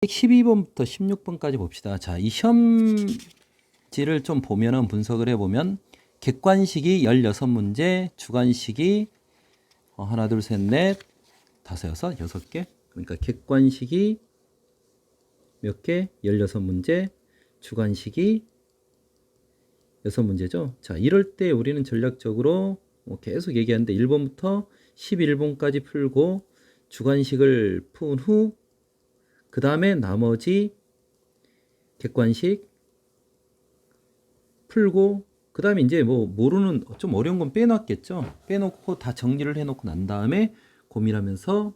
12번부터 16번까지 봅시다. 자, 이 시험지를 좀 보면은 분석을 해보면 객관식이 16문제, 주관식이 하나, 둘, 셋, 넷, 다섯, 여섯, 6개. 그러니까 객관식이 몇 개? 16문제, 주관식이 6문제죠. 자, 이럴 때 우리는 전략적으로 계속 얘기하는데 1번부터 11번까지 풀고 주관식을 푼 후 그 다음에 나머지 객관식 풀고 그 다음에 이제 뭐 모르는 좀 어려운 건 빼놨겠죠. 빼놓고 다 정리를 해놓고 난 다음에 고민하면서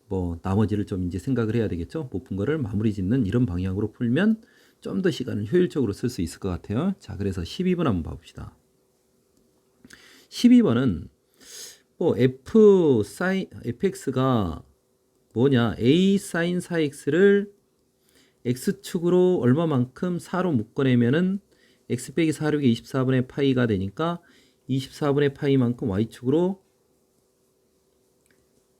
뭐 나머지를 좀 이제 생각을 해야 되겠죠. 못 푼 거를 마무리 짓는 이런 방향으로 풀면 좀 더 시간을 효율적으로 쓸 수 있을 것 같아요. 자, 그래서 12번 한번 봐봅시다. 12번은 뭐 fx가 뭐냐, a sin 4x를 x축으로 얼마만큼 4로 묶어내면은 x 빼기 4, 6이 24분의 파이가 되니까 24분의 파이만큼 y축으로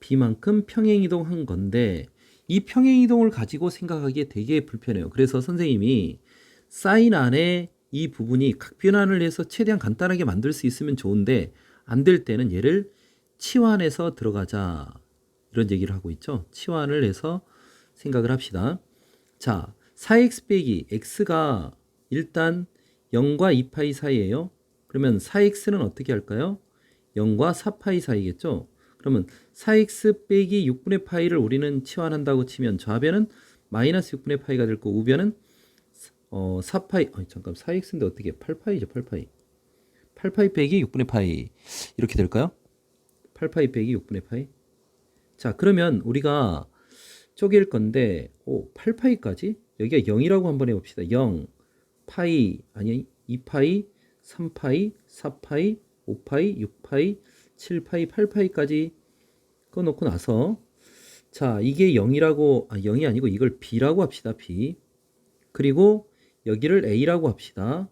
b만큼 평행이동한 건데 이 평행이동을 가지고 생각하기에 되게 불편해요. 그래서 선생님이 사인 안에 이 부분이 각변환을 해서 최대한 간단하게 만들 수 있으면 좋은데 안 될 때는 얘를 치환해서 들어가자 이런 얘기를 하고 있죠. 치환을 해서 생각을 합시다. 자, 4x 빼기 x가 일단 0과 2파이 사이예요. 그러면 4x는 어떻게 할까요? 0과 4파이 사이겠죠. 그러면 4x 빼기 6분의 파이를 우리는 치환한다고 치면 좌변은 마이너스 6분의 파이가 될 거고 우변은 4파이, 잠깐 4x인데 어떻게 8파이죠, 8파이. 8파이 빼기 6분의 파이 이렇게 될까요? 8파이 빼기 6분의 파이. 자, 그러면 우리가 쪼갤 건데 8파이까지? 여기가 0이라고 한번 해봅시다. 0, 파이, 아니 2파이, 3파이, 4파이, 5파이, 6파이, 7파이, 8파이까지 꺼놓고 나서 자, 이게 0이라고 0이 아니고 이걸 b라고 합시다. b. 그리고 여기를 a라고 합시다.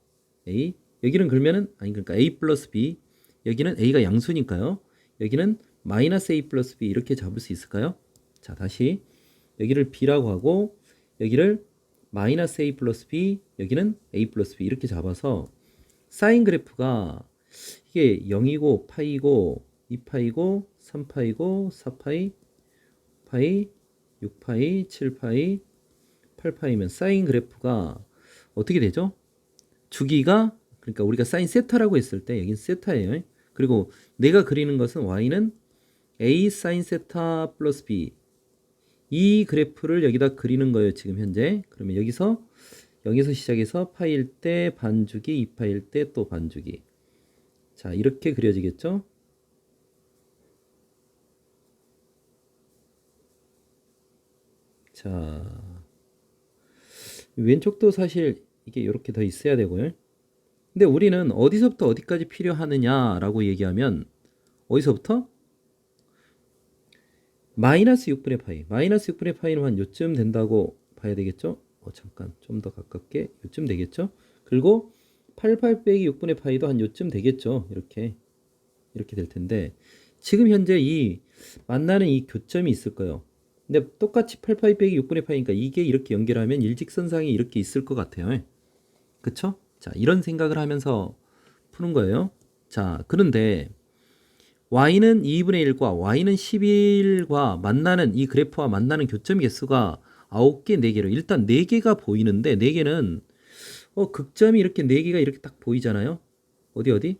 a. 여기는 그러면은 그러니까 a 플러스 b. 여기는 a가 양수니까요. 여기는 마이너스 a 플러스 b 이렇게 잡을 수 있을까요? 자, 다시 여기를 b라고 하고 여기를 마이너스 a 플러스 b, 여기는 a 플러스 b 이렇게 잡아서 사인 그래프가 이게 0이고 파이고 2파이고 3파이고 4파이, 파이, 6파이, 7파이, 8파이면 사인 그래프가 어떻게 되죠? 주기가 그러니까 우리가 사인 세타라고 했을 때 여긴 세타예요. 그리고 내가 그리는 것은 y는 a 사인 세타 플러스 b 이 그래프를 여기다 그리는 거예요. 지금 현재. 그러면 여기서 시작해서 파일 때 반주기, 2파일 때 또 반주기. 자, 이렇게 그려지겠죠? 자, 왼쪽도 사실 이게 이렇게 더 있어야 되고요. 근데 우리는 어디서부터 어디까지 필요하느냐라고 얘기하면 어디서부터? 마이너스 6분의 파이. 마이너스 6분의 파이는 한 요쯤 된다고 봐야 되겠죠? 잠깐 좀 더 가깝게 요쯤 되겠죠? 그리고 88 빼기 6분의 파이도 한 요쯤 되겠죠? 이렇게 될 텐데 지금 현재 이 만나는 이 교점이 있을 거예요. 근데 똑같이 88 빼기 6분의 파이니까 이게 이렇게 연결하면 일직선상이 이렇게 있을 것 같아요. 그쵸? 자, 이런 생각을 하면서 푸는 거예요. 자, 그런데 y는 2분의 1과 y는 11과 만나는 이 그래프와 만나는 교점 개수가 9개, 4개로 일단 4개가 보이는데 4개는 극점이 이렇게 4개가 이렇게 딱 보이잖아요. 어디?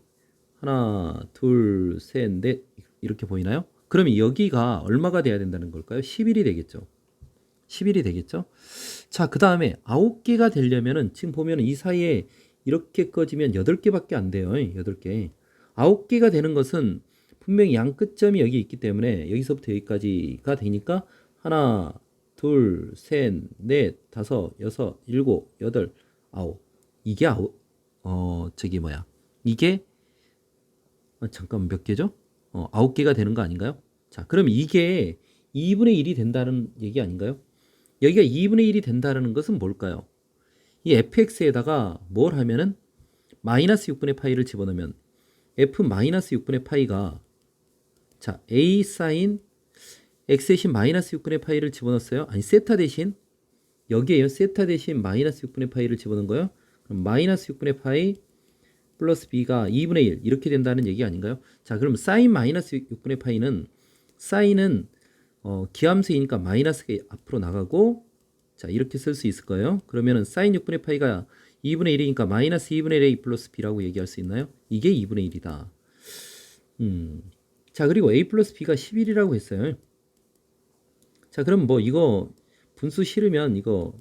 하나, 둘, 셋, 넷 이렇게 보이나요? 그러면 여기가 얼마가 돼야 된다는 걸까요? 11이 되겠죠. 11이 되겠죠. 자, 그 다음에 9개가 되려면은 지금 보면은 이 사이에 이렇게 꺼지면 8개밖에 안 돼요. 8개. 9개가 되는 것은 분명히 양 끝점이 여기 있기 때문에 여기서부터 여기까지가 되니까 하나, 둘, 셋, 넷, 다섯, 여섯, 일곱, 여덟, 아홉. 이게 이게 잠깐 몇 개죠? 9개가 되는 거 아닌가요? 자, 그럼 이게 2분의 1이 된다는 얘기 아닌가요? 여기가 2분의 1이 된다는 것은 뭘까요? 이 fx에다가 뭘 하면은 마이너스 6분의 파이를 집어넣으면 f 마이너스 6분의 파이가 a 사인 x 대신 마이너스 6분의 파이를 집어넣었어요. 아니 세타 대신 여기에요. 세타 대신 마이너스 6분의 파이를 집어넣은 거예요. 그럼 마이너스 6분의 파이 플러스 b가 2분의 1 이렇게 된다는 얘기 아닌가요? 자, 그럼 사인 마이너스 6분의 파이는 사인은 기함수이니까 마이너스가 앞으로 나가고 자 이렇게 쓸 수 있을 거예요. 그러면은 사인 6분의 파이가 2분의 1이니까 마이너스 2분의 1a 플러스 b라고 얘기할 수 있나요? 이게 2분의 1이다. 자 그리고 a 플러스 b가 11이라고 했어요. 자 그럼 뭐 이거 분수 싫으면 이거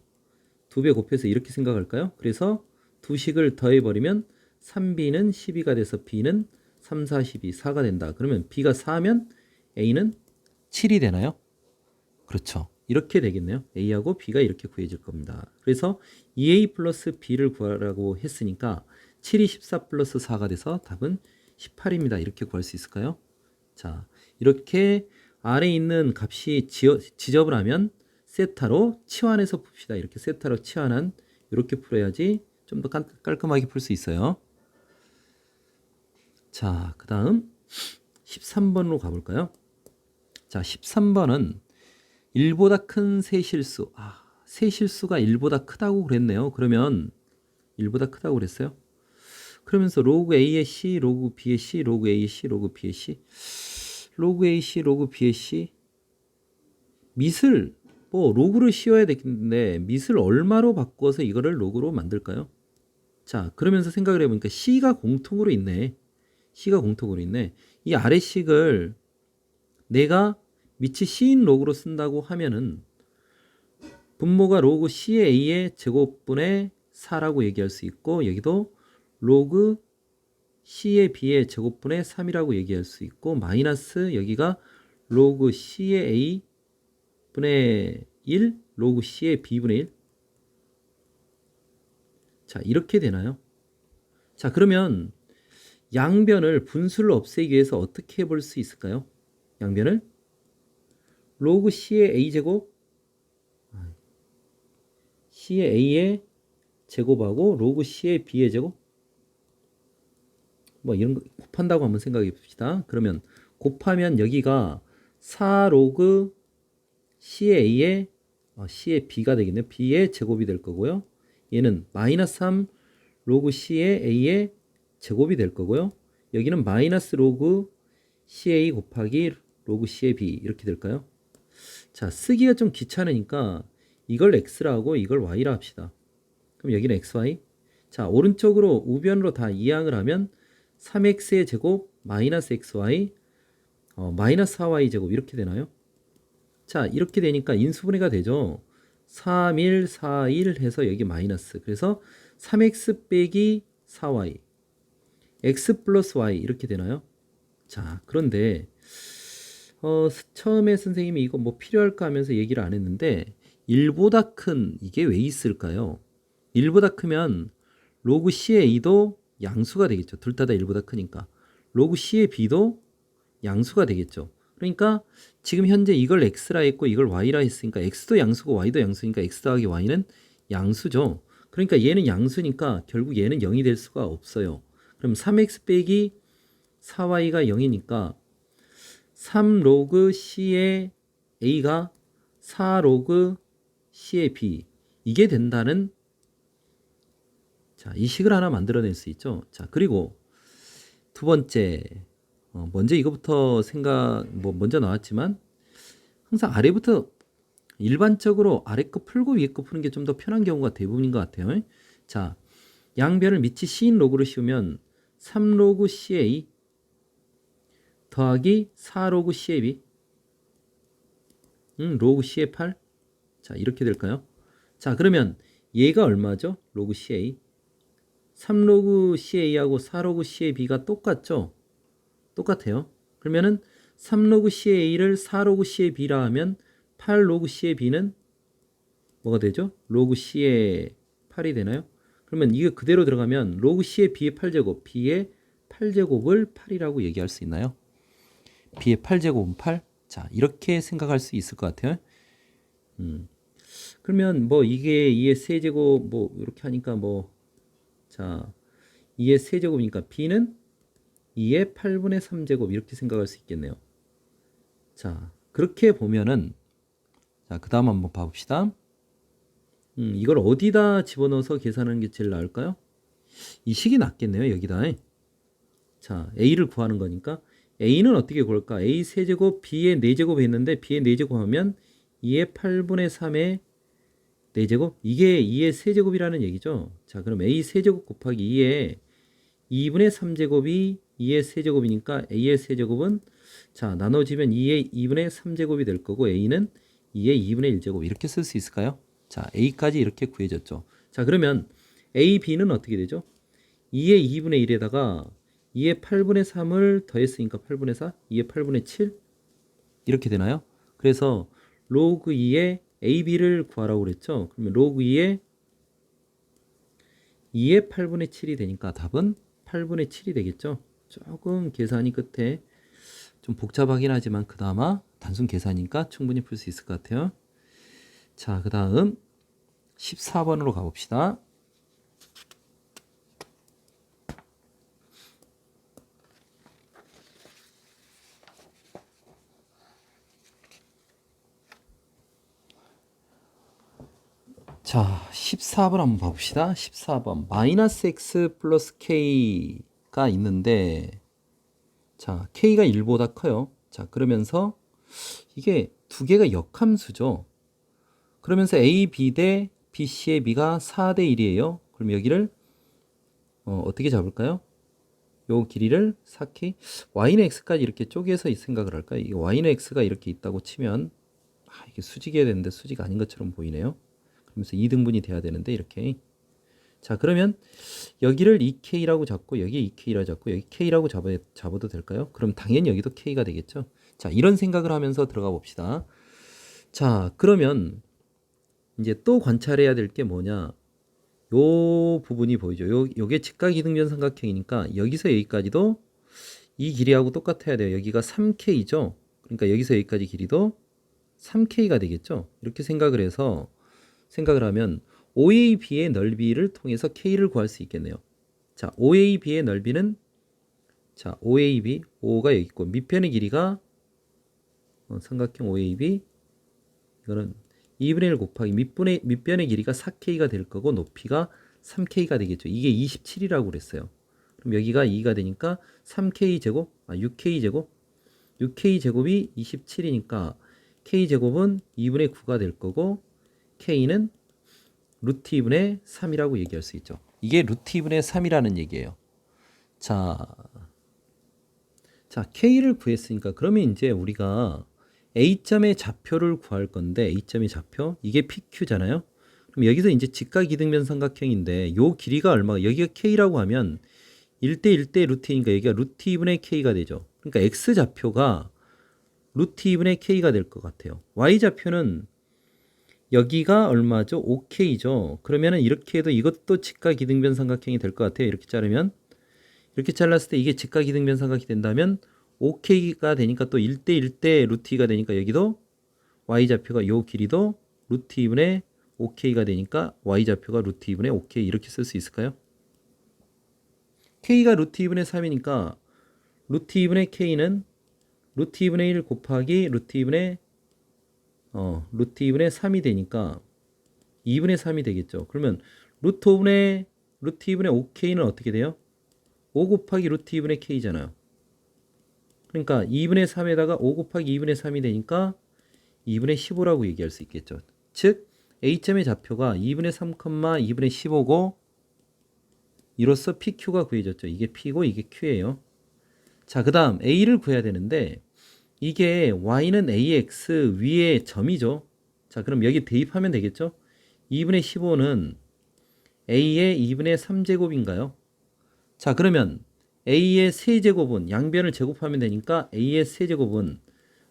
2배 곱해서 이렇게 생각할까요? 그래서 두 식을 더해버리면 3b는 12가 돼서 b는 3, 4, 12, 4가 된다. 그러면 b가 4면 a는 7이 되나요? 그렇죠. 이렇게 되겠네요. a하고 b가 이렇게 구해질 겁니다. 그래서 2a 플러스 b를 구하라고 했으니까 7이 14 플러스 4가 돼서 답은 18입니다. 이렇게 구할 수 있을까요? 자, 이렇게 아래에 있는 값이 지접을 하면 세타로 치환해서 풉시다. 이렇게 세타로 치환한 이렇게 풀어야지 좀 더 깔끔하게 풀 수 있어요. 자, 그 다음 13번으로 가볼까요? 자, 13번은 1보다 큰 세실수. 세실수가 1보다 크다고 그랬네요. 그러면 1보다 크다고 그랬어요. 그러면서 로그 A의 C, 로그 B의 C, 로그 A의 C, 로그 B의 C, 로그 A, C, 로그 B의 C. 밑을 뭐 로그를 씌워야 되겠는데 밑을 얼마로 바꿔서 이거를 로그로 만들까요? 자, 그러면서 생각을 해보니까 C가 공통으로 있네. C가 공통으로 있네. 이 아래식을 내가 밑이 C인 로그로 쓴다고 하면은 분모가 로그 C의 A의 제곱분의 4라고 얘기할 수 있고 여기도 로그 C의 B의 제곱분의 3이라고 얘기할 수 있고 마이너스 여기가 로그 C의 A 분의 1 로그 C의 B분의 1 자 이렇게 되나요? 자 그러면 양변을 분수를 없애기 위해서 어떻게 해볼 수 있을까요? 양변을 로그 C의 A제곱 C의 A의 제곱하고 로그 C의 B의 제곱 뭐 이런 거 곱한다고 한번 생각해 봅시다. 그러면 곱하면 여기가 4 로그 C의 A의 C의 B가 되겠네요. B의 제곱이 될 거고요. 얘는 마이너스 3 로그 C의 A의 제곱이 될 거고요. 여기는 마이너스 로그 CA 곱하기 로그 C의 B 이렇게 될까요? 자, 쓰기가 좀 귀찮으니까 이걸 X라 하고 이걸 Y라 합시다. 그럼 여기는 XY. 자, 오른쪽으로 우변으로 다 이항을 하면 3X의 제곱 마이너스 XY 마이너스 4Y 제곱 이렇게 되나요? 자, 이렇게 되니까 인수분해가 되죠. 3, 1, 4, 1 해서 여기 마이너스. 그래서 3X 빼기 4Y X 플러스 Y 이렇게 되나요? 자, 그런데 처음에 선생님이 이거 뭐 필요할까 하면서 얘기를 안 했는데 1보다 큰 이게 왜 있을까요? 1보다 크면 로그 C의 A도 양수가 되겠죠. 둘 다 1보다 크니까. 로그 C의 B도 양수가 되겠죠. 그러니까 지금 현재 이걸 X라 했고 이걸 Y라 했으니까 X도 양수고 Y도 양수니까 X 더하기 Y는 양수죠. 그러니까 얘는 양수니까 결국 얘는 0이 될 수가 없어요. 그럼 3X 빼기 4Y가 0이니까 3 로그 C의 A가 4 로그 C의 B 이게 된다는 자, 이 식을 하나 만들어낼 수 있죠. 자, 그리고 두 번째 먼저 이거부터 먼저 나왔지만 항상 아래부터 일반적으로 아래 거 풀고 위에 거 푸는 게 좀 더 편한 경우가 대부분인 것 같아요. 자, 양변을 밑이 C인 로그로 씌우면 3 로그 CA 더하기 4 로그 C의 B 로그 C의 8 자, 이렇게 될까요? 자, 그러면 얘가 얼마죠? 로그 CA 3 로그 CA하고 4 로그 C의 B가 똑같죠? 똑같아요. 그러면은 3 로그 C의 A를 4 로그 C의 B라 하면 8 로그 C의 B는 뭐가 되죠? 로그 C의 8이 되나요? 그러면 이게 그대로 들어가면 로그 C의 B의 8제곱, B의 8제곱을 8이라고 얘기할 수 있나요? B의 8제곱은 8? 자, 이렇게 생각할 수 있을 것 같아요. 그러면 뭐 이게 2의 세제곱 뭐 이렇게 하니까 자 2의 세제곱이니까 B는 2의 8분의 3제곱 이렇게 생각할 수 있겠네요. 자, 그렇게 보면은 자, 그 다음 한번 봐봅시다. 이걸 어디다 집어넣어서 계산하는 게 제일 나을까요? 이 식이 낫겠네요, 여기다. 자, A를 구하는 거니까 A는 어떻게 구할까? A 세제곱 B의 4제곱 했는데 B의 4제곱 하면 2의 8분의 3의 4제곱? 이게 2의 세제곱이라는 얘기죠. 자, 그럼 A 세제곱 곱하기 2의 2분의 3제곱이 2의 세제곱이니까 A의 세제곱은 자, 나눠지면 2의 2분의 3제곱이 될 거고 A는 2의 2분의 1제곱 이렇게 쓸 수 있을까요? 자, A까지 이렇게 구해졌죠. 자, 그러면 A, B는 어떻게 되죠? 2의 2분의 1에다가 2의 8분의 3을 더했으니까 8분의 4, 2의 8분의 7 이렇게 되나요? 그래서 로그 2의 AB를 구하라고 그랬죠. 그러면 로그 2의 8분의 7이 되니까 답은 8분의 7이 되겠죠. 조금 계산이 끝에 좀 복잡하긴 하지만 그나마 단순 계산이니까 충분히 풀 수 있을 것 같아요. 자, 그 다음 14번으로 가봅시다. 자, 14번 한번 봐봅시다. 14번 마이너스 x 플러스 k가 있는데 자, k가 1보다 커요. 자, 그러면서 이게 두 개가 역함수죠. 그러면서 a, b 대 b, c의 b가 4대 1이에요. 그럼 여기를 어떻게 잡을까요? 요 길이를 4k, y는 x까지 이렇게 쪼개서 생각을 할까요? 이 y는 x가 이렇게 있다고 치면 이게 수직이어야 되는데 수직 아닌 것처럼 보이네요. 그러면서 2등분이 돼야 되는데 이렇게. 자, 그러면 여기를 2k라고 잡고 여기 2k라고 잡고 여기 k라고 잡아도 될까요? 그럼 당연히 여기도 k가 되겠죠. 자, 이런 생각을 하면서 들어가 봅시다. 자, 그러면 이제 또 관찰해야 될 게 뭐냐? 요 부분이 보이죠. 요게 직각이등변 삼각형이니까 여기서 여기까지도 이 길이하고 똑같아야 돼요. 여기가 3k죠. 그러니까 여기서 여기까지 길이도 3k가 되겠죠. 이렇게 생각을 하면 OAB의 넓이를 통해서 K를 구할 수 있겠네요. 자, OAB의 넓이는 자, OAB, O가 여기 있고 밑변의 길이가 삼각형 OAB 이거는 2분의 1 곱하기 밑변의 길이가 4K가 될 거고 높이가 3K가 되겠죠. 이게 27이라고 그랬어요. 그럼 여기가 2가 되니까 3K 제곱, 6K 제곱 6K 제곱이 27이니까 K 제곱은 2분의 9가 될 거고 K는 루트 2분의 3이라고 얘기할 수 있죠. 이게 루트 2분의 3이라는 얘기예요. 자, K를 구했으니까 그러면 이제 우리가 A점의 좌표를 구할 건데 A점의 좌표 이게 PQ잖아요. 그럼 여기서 이제 직각이등변 삼각형인데 요 길이가 얼마가 여기가 K라고 하면 1대 1대 루트니까 여기가 루트 2분의 K가 되죠. 그러니까 X좌표가 루트 2분의 K가 될 것 같아요. Y좌표는 여기가 얼마죠? 5K죠. 그러면은 이렇게 해도 이것도 직각이등변 삼각형이 될 것 같아요. 이렇게 자르면 이렇게 잘랐을 때 이게 직각이등변 삼각형이 된다면 5K가 되니까 또 1대 1대 루트 2가 되니까 여기도 Y좌표가 요 길이도 루트 2분의 5K가 되니까 Y좌표가 루트 2분의 5K 이렇게 쓸 수 있을까요? K가 루트 2분의 3이니까 루트 2분의 K는 루트 2분의 1 곱하기 루트 2분의 3이 되니까 2분의 3이 되겠죠. 그러면 루트 2분의 5K는 어떻게 돼요? 5 곱하기 루트 2분의 K잖아요. 그러니까 2분의 3에다가 5 곱하기 2분의 3이 되니까 2분의 15라고 얘기할 수 있겠죠. 즉 A점의 좌표가 2분의 3, 2분의 15고 이로써 PQ가 구해졌죠. 이게 P고 이게 Q예요. 자, 그 다음 A를 구해야 되는데 이게 Y는 AX 위에 점이죠. 자, 그럼 여기 대입하면 되겠죠. 2분의 15는 A의 2분의 3제곱인가요? 자, 그러면 A의 세제곱은 양변을 제곱하면 되니까 A의 세제곱은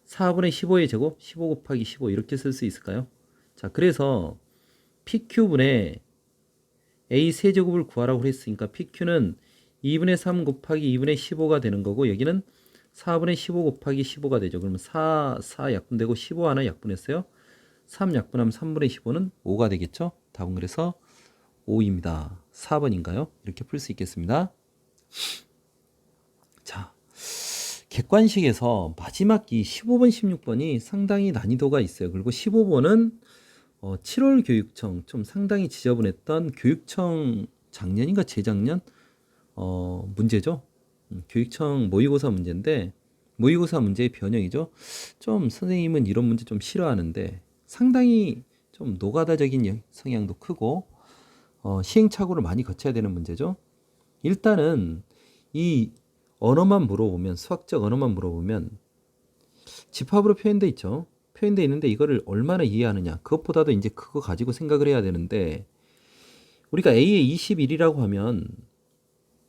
4분의 15의 제곱 15 곱하기 15 이렇게 쓸 수 있을까요? 자, 그래서 PQ분의 A 세제곱을 구하라고 했으니까 PQ는 2분의 3 곱하기 2분의 15가 되는 거고 여기는 4분의 15 곱하기 15가 되죠. 그러면 4 약분되고 15 하나 약분했어요. 3 약분하면 3분의 15는 5가 되겠죠. 답은 그래서 5입니다. 4번인가요? 이렇게 풀 수 있겠습니다. 자, 객관식에서 마지막 이 15번, 16번이 상당히 난이도가 있어요. 그리고 15번은 7월 교육청 좀 상당히 지저분했던 교육청 작년인가 재작년 문제죠. 교육청 모의고사 문제인데 모의고사 문제의 변형이죠. 좀 선생님은 이런 문제 좀 싫어하는데 상당히 좀 노가다적인 성향도 크고 시행착오를 많이 거쳐야 되는 문제죠. 일단은 이 언어만 물어보면 수학적 언어만 물어보면 집합으로 표현돼 있죠. 표현돼 있는데 이거를 얼마나 이해하느냐. 그것보다도 이제 그거 가지고 생각을 해야 되는데 우리가 A의 21이라고 하면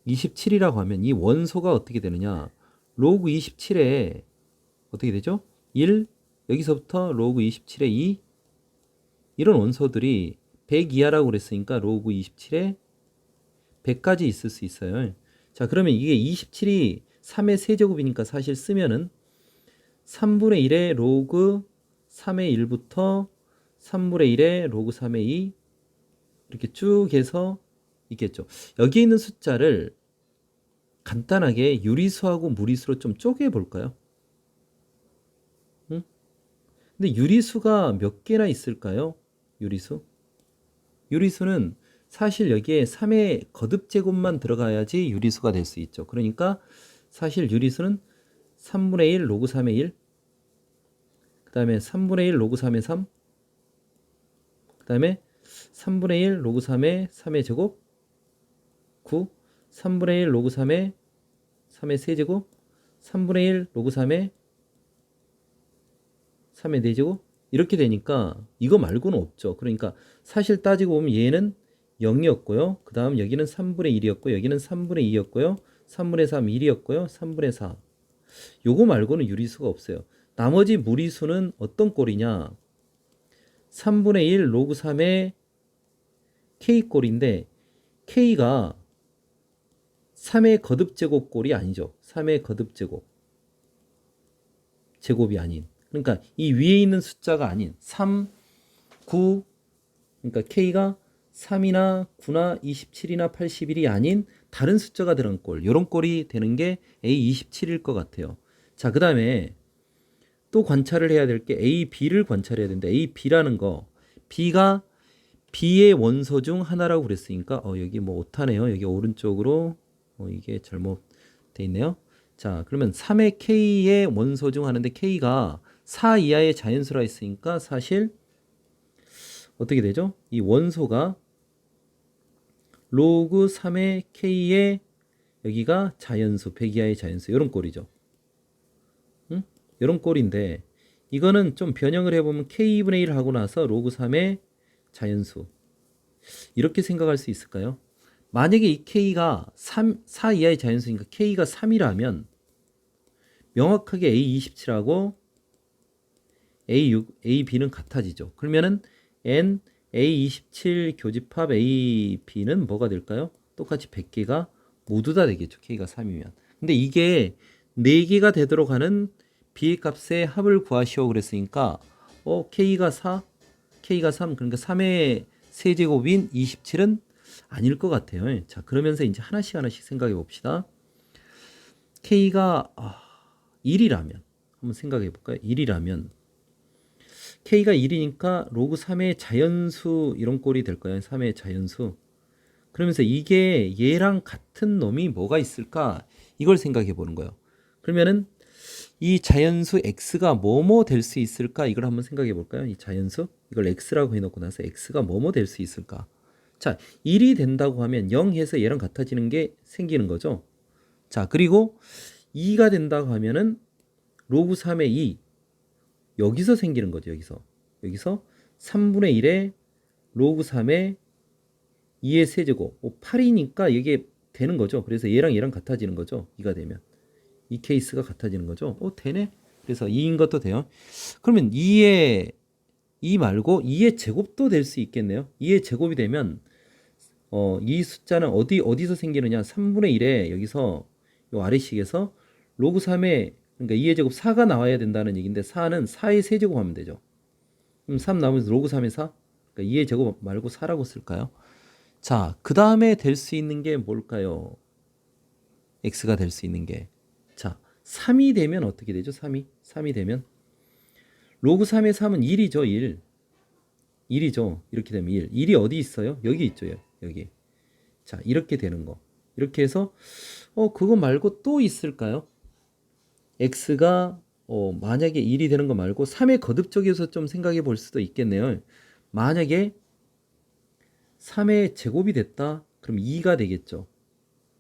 27이라고 하면 이 원소가 어떻게 되느냐. 로그 27에 어떻게 되죠? 1 여기서부터 로그 27에 2 이런 원소들이 100 이하라고 그랬으니까 로그 27에 100까지 있을 수 있어요. 자, 그러면 이게 27이 3의 세제곱이니까 사실 쓰면은 3분의 1의 로그 3의 1부터 3분의 1의 로그 3의 2 이렇게 쭉 해서 있겠죠. 여기에 있는 숫자를 간단하게 유리수하고 무리수로 좀 쪼개 볼까요? 응? 근데 유리수가 몇 개나 있을까요? 유리수? 유리수는 사실 여기에 3의 거듭제곱만 들어가야지 유리수가 될 수 있죠. 그러니까 사실 유리수는 3분의 1 로그 3의 1, 그 다음에 3분의 1 로그 3의 3, 그 다음에 3분의 1 로그 3의 3의 제곱, 9, 3분의 1 로그 3의 3의 세제곱, 3분의 1 로그 3의 3의 4제곱 이렇게 되니까 이거 말고는 없죠. 그러니까 사실 따지고 보면 얘는 0이었고요. 그 다음 여기는 3분의 1이었고 여기는 3분의 2였고요. 3분의 3 1이었고요. 3분의 4 요거 말고는 유리수가 없어요. 나머지 무리수는 어떤 꼴이냐. 3분의 1 로그 3의 K꼴인데 K가 3의 거듭제곱 꼴이 아니죠. 3의 거듭제곱 제곱이 아닌 그러니까 이 위에 있는 숫자가 아닌 3, 9 그러니까 K가 3이나 9나 27이나 81이 아닌 다른 숫자가 들어간 꼴 이런 꼴이 되는 게 A27일 것 같아요. 자, 그 다음에 또 관찰을 해야 될 게 A, B를 관찰해야 되는데 A, B라는 거 B가 B의 원소 중 하나라고 그랬으니까 여기 뭐 오타네요. 여기 오른쪽으로 이게 잘못돼 있네요. 자, 그러면 3의 K의 원소 중 하나인데 K가 4 이하의 자연수라 했으니까 사실 어떻게 되죠? 이 원소가 로그 3의 K의 여기가 자연수, 100 이하의 자연수 이런 꼴이죠. 응? 이런 꼴인데 이거는 좀 변형을 해보면 K분의 1 하고 나서 로그 3의 자연수 이렇게 생각할 수 있을까요? 만약에 이 K가 4 이하의 자연수니까 K가 3이라면 명확하게 A27하고 AB는 같아지죠. 그러면은 N A27 교집합 AB는 뭐가 될까요? 똑같이 100개가 모두 다 되겠죠. K가 3이면. 근데 이게 4개가 되도록 하는 B의 값의 합을 구하시오 그랬으니까 K가 4, K가 3 그러니까 3의 세제곱인 27은 아닐 것 같아요. 자, 그러면서 이제 하나씩 생각해 봅시다. K가 1이라면 한번 생각해 볼까요? 1이라면 K가 1이니까 로그 3의 자연수 이런 꼴이 될 거예요. 3의 자연수. 그러면서 이게 얘랑 같은 놈이 뭐가 있을까? 이걸 생각해 보는 거예요. 그러면은 이 자연수 x가 뭐뭐 될 수 있을까? 이걸 한번 생각해 볼까요? 이 자연수 이걸 x라고 해놓고 나서 x가 뭐뭐 될 수 있을까? 자, 1이 된다고 하면 0 해서 얘랑 같아지는 게 생기는 거죠. 자, 그리고 2가 된다고 하면은 로그 3의 2 여기서 생기는 거죠. 여기서 3분의 1에 로그 3의 2의 세제곱 8이니까 이게 되는 거죠. 그래서 얘랑 같아지는 거죠. 2가 되면 이 케이스가 같아지는 거죠. 되네. 그래서 2인 것도 돼요. 그러면 2의 2 말고 2의 제곱도 될 수 있겠네요. 2의 제곱이 되면 이 숫자는 어디서 생기느냐? 3분의 1에 여기서 요 아래식에서 로그 3의 그러니까 2의 제곱 4가 나와야 된다는 얘기인데 4는 4의 세제곱 하면 되죠. 그럼 3 나오면서 로그 3의 4? 그러니까 2의 제곱 말고 4라고 쓸까요? 자, 그 다음에 될 수 있는 게 뭘까요? x가 될 수 있는 게. 자, 3이 되면 어떻게 되죠? 3이 되면 로그 3의 3은 1이죠. 1. 1이죠. 이렇게 되면 1. 1이 어디 있어요? 여기 있죠. 여기. 자, 이렇게 되는 거. 이렇게 해서 그거 말고 또 있을까요? x가 만약에 1이 되는 거 말고 3의 거듭 쪽에서 좀 생각해 볼 수도 있겠네요. 만약에 3의 제곱이 됐다. 그럼 2가 되겠죠.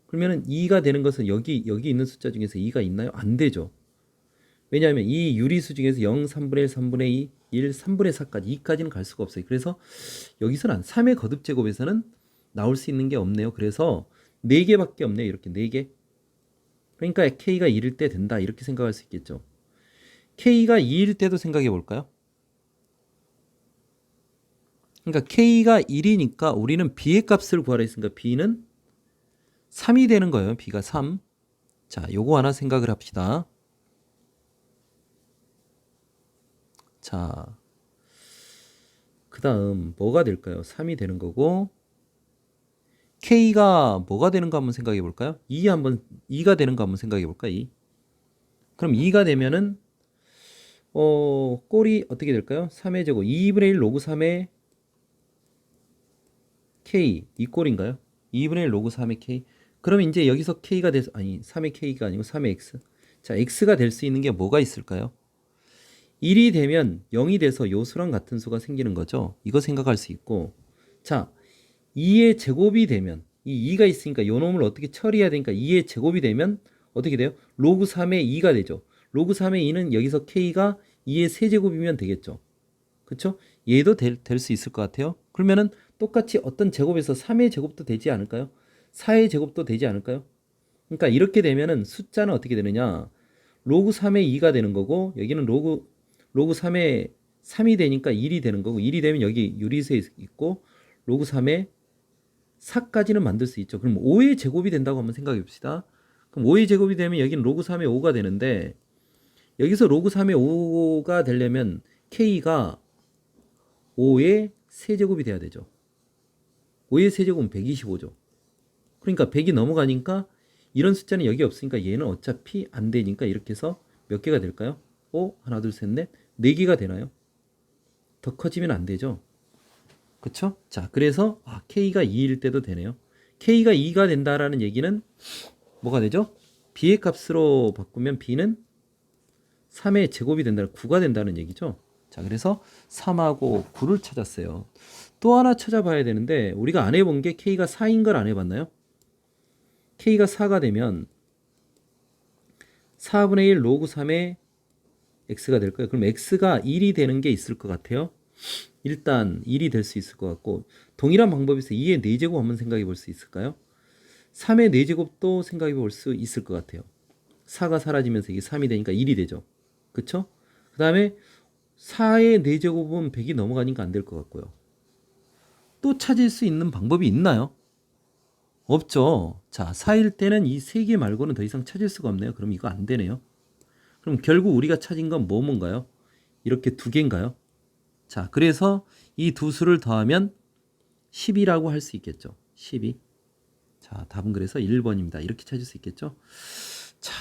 그러면은 2가 되는 것은 여기 있는 숫자 중에서 2가 있나요? 안 되죠. 왜냐하면 이 유리수 중에서 0, 3분의 1, 3분의 2, 1, 3분의 4까지 2까지는 갈 수가 없어요. 그래서 여기서는 3의 거듭 제곱에서는 나올 수 있는 게 없네요. 그래서 4개밖에 없네요. 이렇게 4개. 그러니까 K가 1일 때 된다. 이렇게 생각할 수 있겠죠. K가 2일 때도 생각해 볼까요? 그러니까 K가 1이니까 우리는 B의 값을 구하라 했으니까 B는 3이 되는 거예요. B가 3. 자, 요거 하나 생각을 합시다. 자, 그 다음 뭐가 될까요? 3이 되는 거고 K가 뭐가 되는 거 한번 생각해 볼까요? 2가 되는 거 한번 생각해 볼까? 2. 그럼 2가 되면은 꼴이 어떻게 될까요? 3의 제곱 2분의 1 로그 3의 K 이 꼴인가요? 2분의 1 로그 3의 K. 그러면 이제 여기서 K가 돼서 3의 K가 아니고 3의 X. 자, X가 될 수 있는 게 뭐가 있을까요? 1이 되면 0이 돼서 요 수랑 같은 수가 생기는 거죠. 이거 생각할 수 있고. 자, 2의 제곱이 되면 이 2가 있으니까 요 놈을 어떻게 처리해야 되니까 2의 제곱이 되면 어떻게 돼요? 로그 3의 2가 되죠. 로그 3의 2는 여기서 K가 2의 세제곱이면 되겠죠. 그쵸? 얘도 될 수 있을 것 같아요. 그러면은 똑같이 어떤 제곱에서 3의 제곱도 되지 않을까요? 4의 제곱도 되지 않을까요? 그러니까 이렇게 되면은 숫자는 어떻게 되느냐? 로그 3의 2가 되는 거고 여기는 로그 3의 3이 되니까 1이 되는 거고 1이 되면 여기 유리수에 있고 로그 3의 4까지는 만들 수 있죠. 그럼 5의 제곱이 된다고 한번 생각해 봅시다. 그럼 5의 제곱이 되면 여기는 로그 3의 5가 되는데 여기서 로그 3의 5가 되려면 K가 5의 세제곱이 돼야 되죠. 5의 세제곱은 125죠. 그러니까 100이 넘어가니까 이런 숫자는 여기 없으니까 얘는 어차피 안 되니까 이렇게 해서 몇 개가 될까요? 하나, 둘, 셋, 넷. 4개가 되나요? 더 커지면 안 되죠. 그쵸? 자, 그래서 K가 2일 때도 되네요. K가 2가 된다라는 얘기는 뭐가 되죠? B의 값으로 바꾸면 B는 3의 제곱이 된다는 9가 된다는 얘기죠. 자, 그래서 3하고 9를 찾았어요. 또 하나 찾아봐야 되는데 우리가 안 해본 게 K가 4인 걸 안 해봤나요? K가 4가 되면 4분의 1 로그 3의 X가 될 거예요. 그럼 X가 1이 되는 게 있을 것 같아요. 일단 1이 될 수 있을 것 같고 동일한 방법에서 2의 4제곱 한번 생각해 볼 수 있을까요? 3의 4제곱도 생각해 볼 수 있을 것 같아요. 4가 사라지면서 이게 3이 되니까 1이 되죠. 그쵸? 그 다음에 4의 4제곱은 100이 넘어가니까 안 될 것 같고요. 또 찾을 수 있는 방법이 있나요? 없죠. 자, 4일 때는 이 3개 말고는 더 이상 찾을 수가 없네요. 그럼 이거 안 되네요. 그럼 결국 우리가 찾은 건 뭔가요? 이렇게 2개인가요? 자, 그래서 이 두 수를 더하면 10이라고 할 수 있겠죠. 12. 자, 답은 그래서 1번입니다. 이렇게 찾을 수 있겠죠. 자,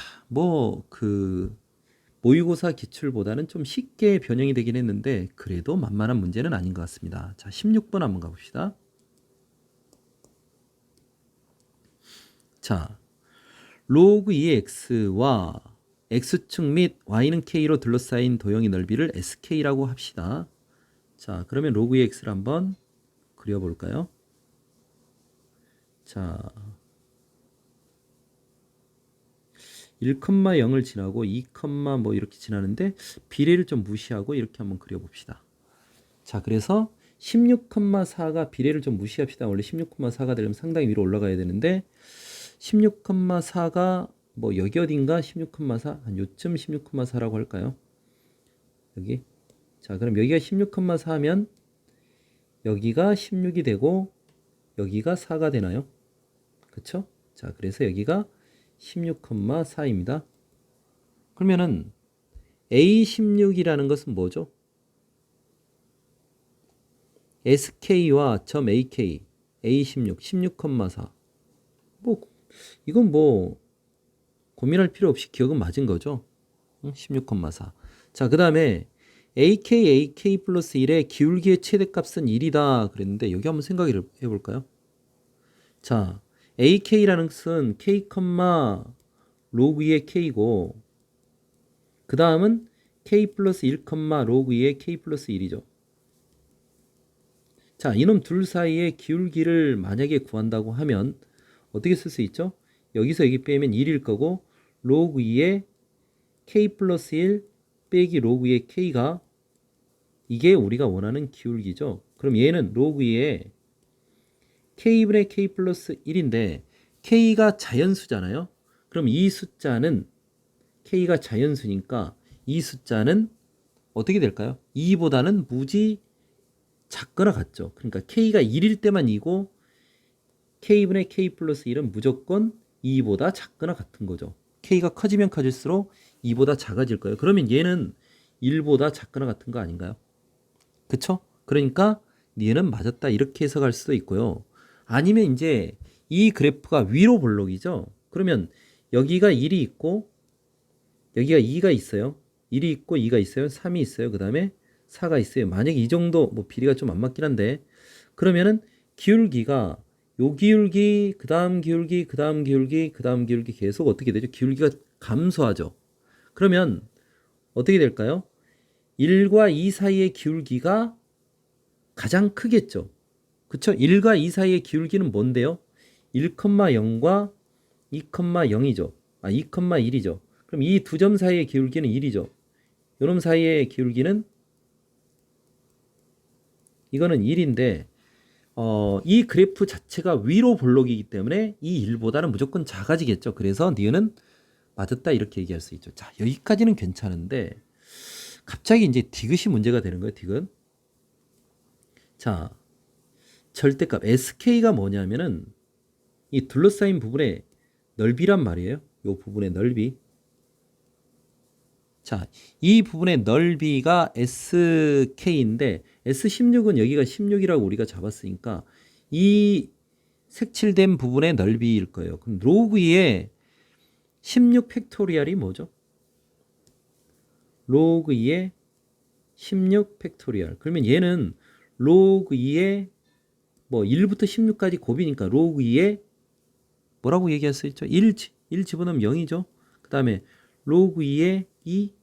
모의고사 기출보다는 좀 쉽게 변형이 되긴 했는데 그래도 만만한 문제는 아닌 것 같습니다. 자, 16번 한번 가봅시다. 자, 로그 2의 x와 x축 및 y는 k로 둘러싸인 도형의 넓이를 sk라고 합시다. 자, 그러면 로그 2의 x를 한번 그려볼까요? 자, 1,0을 지나고 2, 뭐 이렇게 지나는데 비례를 좀 무시하고 이렇게 한번 그려봅시다. 자, 그래서 16,4가 비례를 좀 무시합시다. 원래 16,4가 되려면 상당히 위로 올라가야 되는데 16,4가 뭐 여기 어딘가 16,4 한 요쯤 16,4라고 할까요? 여기. 자, 그럼 여기가 16,4 하면 여기가 16이 되고 여기가 4가 되나요? 그쵸? 자, 그래서 여기가 16,4입니다. 그러면은 A16이라는 것은 뭐죠? SK와 점 AK, A16, 16,4. 이건 고민할 필요 없이 기억은 맞은 거죠. 16,4. 자, 그 다음에 AK 플러스 1의 기울기의 최대값은 1이다 그랬는데 여기 한번 생각해 볼까요? 자, AK라는 것은 K, 로그 2의 K고 그 다음은 K 플러스 1, 로그 2의 K 플러스 1이죠. 자, 이놈 둘 사이의 기울기를 만약에 구한다고 하면 어떻게 쓸 수 있죠? 여기서 여기 빼면 1일 거고 로그 2의 K 플러스 1 빼기 로그 2의 K가 이게 우리가 원하는 기울기죠. 그럼 얘는 로그 2의 K분의 K 플러스 1인데 K가 자연수잖아요. 그럼 이 숫자는 K가 자연수니까 이 숫자는 어떻게 될까요? 2보다는 무지 작거나 같죠. 그러니까 K가 1일 때만 2고 K분의 K 플러스 1은 무조건 2보다 작거나 같은 거죠. K가 커지면 커질수록 2보다 작아질 거예요. 그러면 얘는 1보다 작거나 같은 거 아닌가요? 그쵸? 그러니까 얘는 맞았다 이렇게 해석할 수도 있고요. 아니면 이제 이 그래프가 위로 볼록이죠. 그러면 여기가 1이 있고 여기가 2가 있어요. 1이 있고 2가 있어요. 3이 있어요. 그 다음에 4가 있어요. 만약에 이 정도 뭐 비례가 좀 안 맞긴 한데 그러면은 기울기가 요 기울기, 그 다음 기울기, 그 다음 기울기, 그 다음 기울기 계속 어떻게 되죠? 기울기가 감소하죠. 그러면 어떻게 될까요? 1과 2 사이의 기울기가 가장 크겠죠. 그쵸? 1과 2 사이의 기울기는 뭔데요? 1,0과 2,0이죠. 2,1이죠. 그럼 이 두 점 사이의 기울기는 1이죠. 요놈 사이의 기울기는 이거는 1인데 이 그래프 자체가 위로 볼록이기 때문에 이 1보다는 무조건 작아지겠죠. 그래서 니은은 맞았다 이렇게 얘기할 수 있죠. 자, 여기까지는 괜찮은데 갑자기 이제 디귿이 문제가 되는 거예요. 디귿. 자, 절대값 SK가 뭐냐면은 이 둘러싸인 부분의 넓이란 말이에요. 이 부분의 넓이. 자, 이 부분의 넓이가 SK인데 S16은 여기가 16이라고 우리가 잡았으니까 이 색칠된 부분의 넓이일 거예요. 그럼 로그 2의 16 팩토리얼이 뭐죠? 로그 2의 16 팩토리얼. 그러면 얘는 로그 2의 뭐 1부터 16까지 곱이니까 로그 2의 뭐라고 얘기할 수 있죠? 1 집어넣으면 0이죠. 그 다음에 로그 2의 2,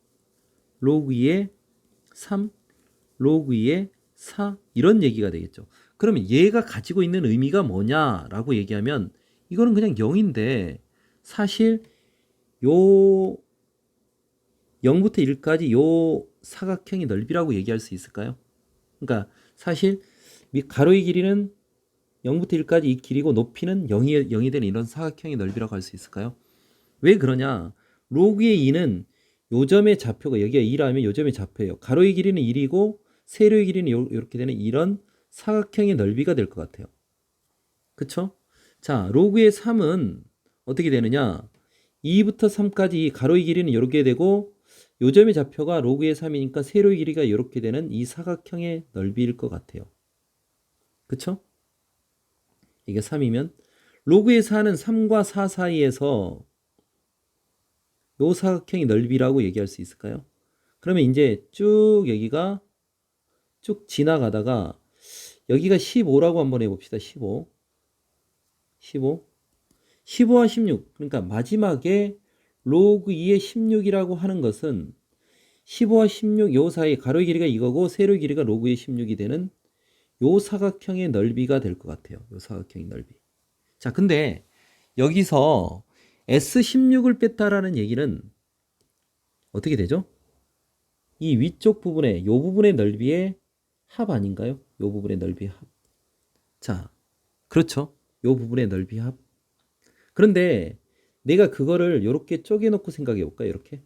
로그 2의 3, 로그 2의 4 이런 얘기가 되겠죠. 그러면 얘가 가지고 있는 의미가 뭐냐라고 얘기하면 이거는 그냥 0인데 사실 요 0부터 1까지 요 사각형의 넓이라고 얘기할 수 있을까요? 그러니까 사실 가로의 길이는 0부터 1까지 이 길이고 높이는 0이 되는 이런 사각형의 넓이라고 할 수 있을까요? 왜 그러냐? 로그의 2는 요점의 좌표가 여기가 2라면 요점의 좌표예요. 가로의 길이는 1이고 세로의 길이는 이렇게 되는 이런 사각형의 넓이가 될 것 같아요. 그쵸? 자, 로그의 3은 어떻게 되느냐? 2부터 3까지 가로의 길이는 이렇게 되고 요점의 좌표가 로그의 3이니까 세로의 길이가 이렇게 되는 이 사각형의 넓이일 것 같아요. 그쵸? 이게 3이면 로그의 4는 3과 4 사이에서 요 사각형의 넓이라고 얘기할 수 있을까요? 그러면 이제 쭉 여기가 쭉 지나가다가 여기가 15라고 한번 해봅시다. 15. 15와 16. 그러니까 마지막에 로그 2의 16이라고 하는 것은 15와 16 요 사이 가로의 길이가 이거고 세로의 길이가 로그의 16이 되는 요 사각형의 넓이가 될 것 같아요. 요 사각형의 넓이. 자, 근데 여기서 S16을 뺐다라는 얘기는 어떻게 되죠? 이 위쪽 부분에 요 부분의 넓이의 합 아닌가요? 요 부분의 넓이의 합. 자, 그렇죠. 요 부분의 넓이 합. 그런데 내가 그거를 이렇게 쪼개놓고 생각해 볼까요? 이렇게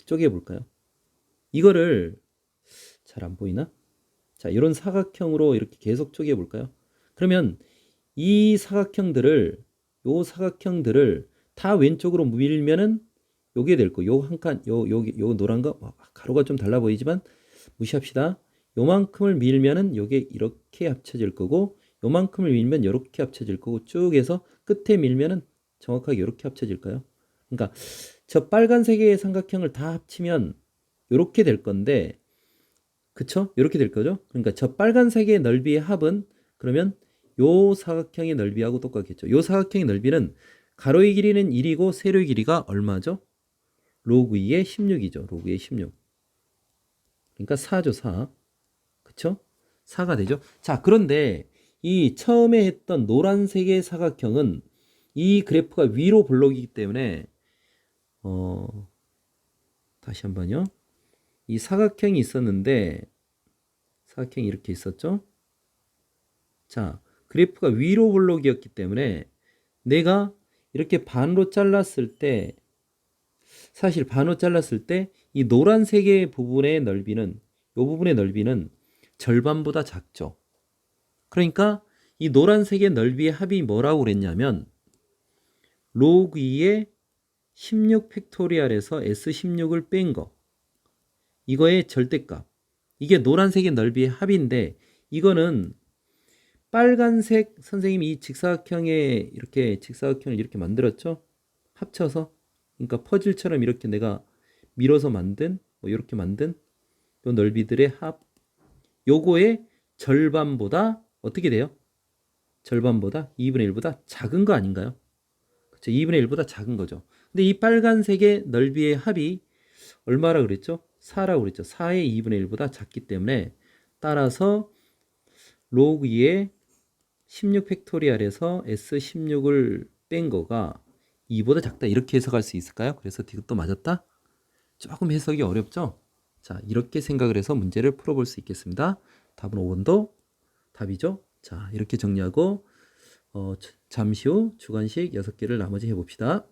쪼개 볼까요? 이거를 잘 안 보이나? 자, 이런 사각형으로 이렇게 계속 쪼개 볼까요? 그러면 이 사각형들을 요 사각형들을 다 왼쪽으로 밀면은 요게 될 거. 요 한 칸, 요 노란 거 가로가 좀 달라 보이지만 무시합시다. 요만큼을 밀면은 요게 이렇게 합쳐질 거고 요만큼을 밀면 이렇게 합쳐질 거고 쭉 해서 끝에 밀면은 정확하게 이렇게 합쳐질까요? 그러니까 저 빨간색의 삼각형을 다 합치면 요렇게 될 건데, 그쵸? 요렇게 될 거죠? 그러니까 저 빨간색의 넓이의 합은 그러면 요 사각형의 넓이하고 똑같겠죠. 요 사각형의 넓이는 가로의 길이는 1이고 세로의 길이가 얼마죠? 로그 2의 16이죠. 로그 2의 16. 그러니까 4죠, 4. 그쵸? 4가 되죠. 자, 그런데 이 처음에 했던 노란색의 사각형은 이 그래프가 위로 볼록이기 때문에 다시 한번요. 이 사각형이 있었는데 사각형이 이렇게 있었죠. 자, 그래프가 위로 볼록이었기 때문에 내가 이렇게 반으로 잘랐을 때, 사실 반으로 잘랐을 때 이 노란색의 부분의 넓이는, 이 부분의 넓이는 절반보다 작죠. 그러니까 이 노란색의 넓이의 합이 뭐라고 그랬냐면 로그 2의 16 팩토리얼에서 S16을 뺀 거, 이거의 절대값, 이게 노란색의 넓이의 합인데, 이거는 빨간색, 선생님이 이 직사각형에 이렇게 직사각형을 이렇게 만들었죠. 합쳐서, 그러니까 퍼즐처럼 이렇게 내가 밀어서 만든, 뭐 이렇게 만든 요 넓이들의 합, 요거의 절반보다 어떻게 돼요? 절반보다 2분의 1보다 작은 거 아닌가요? 그렇죠. 2분의 1보다 작은 거죠. 근데 이 빨간색의 넓이의 합이 얼마라 그랬죠? 4라고 그랬죠. 4의 2분의 1보다 작기 때문에, 따라서 로그 2의 16 팩토리얼에서 S16을 뺀 거가 2보다 작다, 이렇게 해석할 수 있을까요? 그래서 이것도 맞았다? 조금 해석이 어렵죠? 자, 이렇게 생각을 해서 문제를 풀어볼 수 있겠습니다. 답은 5번도 답이죠. 자, 이렇게 정리하고 잠시 후 주관식 6개를 나머지 해봅시다.